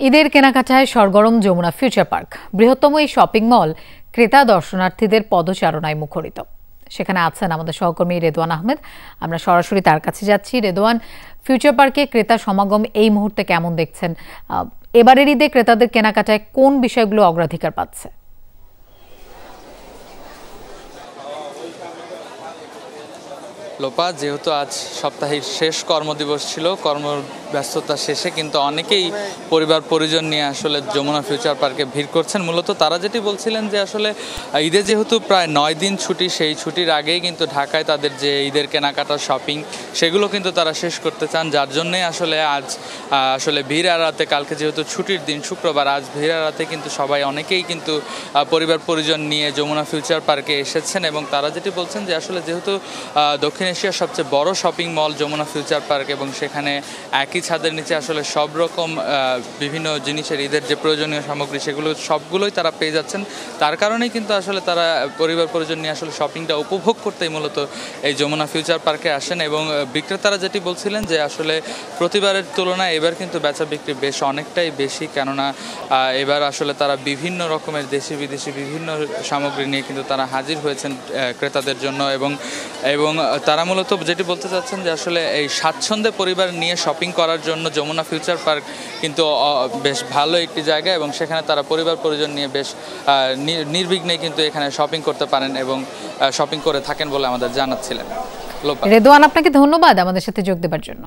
ঈদের কেনাকাটায় সরগরম Jamuna Future park. বৃহত্তম এই শপিং মল ক্রেতা দর্শনার্থীদের পদচারণায় মুখরিত। সেখানে আছেন আমাদের সহকর্মী রেদওয়ান আহমেদ। আমরা সরাসরি তার কাছে যাচ্ছি। রেদওয়ান, ফিউচার পার্কে ক্রেতা সমাগম এই মুহূর্তে কেমন দেখছেন? এবারের ঈদে ক্রেতাদের কেনাকাটায় কোন বিষয়গুলো অগ্রাধিকার পাচ্ছে? লোপা, যেহেতু আজ সপ্তাহের শেষ কর্মদিবস ছিল, কর্মব্যস্ততা শেষে কিন্তু অনেকেই পরিবার পরিজন নিয়ে আসলে যমুনা ফিউচার পার্কে ভিড় করছেন। মূলত তারা যেটি বলছিলেন যে আসলে ঈদে যেহেতু প্রায় 9 দিন ছুটি, সেই ছুটির আগেই কিন্তু ঢাকায় তাদের যে ঈদের কেনাকাটা শপিং সেগুলো কিন্তু তারা শেষ করতে চান, যার জন্যে আসলে আজ ভিড় এড়াতে, কালকে যেহেতু ছুটির দিন শুক্রবার, আজ ভিড় এড়াতে কিন্তু সবাই অনেকেই কিন্তু পরিবার পরিজন নিয়ে যমুনা ফিউচার পার্কে এসেছেন। এবং তারা যেটি বলছেন যে আসলে যেহেতু দক্ষিণ এশিয়ার সবচেয়ে বড় shopping mall Jamuna Future Park, এবং সেখানে একই ছাদের নিচে আসলে সব রকম বিভিন্ন জিনিসের ঈদের যে প্রয়োজনীয় সামগ্রী সেগুলো সবগুলোই তারা পেয়ে যাচ্ছেন। তার কারণেই কিন্তু আসলে তারা পরিবার পরিজন নিয়ে আসলে শপিংটা উপভোগ করতেই মূলত এই যমুনা ফিউচার পার্কে আসেন। এবং বিক্রেতারা যেটি বলছিলেন যে আসলে প্রতিবারের তুলনায় এবার কিন্তু বেচা বিক্রি বেশ অনেকটাই বেশি, কেননা এবার আসলে তারা বিভিন্ন রকমের দেশি বিদেশি বিভিন্ন সামগ্রী নিয়ে কিন্তু তারা হাজির হয়েছেন ক্রেতাদের জন্য। এবং তারা মূলত যেটি বলতে চাচ্ছেন যে আসলে এই স্বাচ্ছন্দ্যে পরিবার নিয়ে শপিং করার জন্য যমুনা ফিউচার পার্ক কিন্তু বেশ ভালো একটি জায়গা, এবং সেখানে তারা পরিবার পরিজন নিয়ে বেশ নির্বিঘ্নে কিন্তু এখানে শপিং করতে পারেন এবং শপিং করে থাকেন বলে আমাদের জানাচ্ছিলেন। রেদওয়ান, আপনাকে ধন্যবাদ আমাদের সাথে যোগ দেওয়ার জন্য।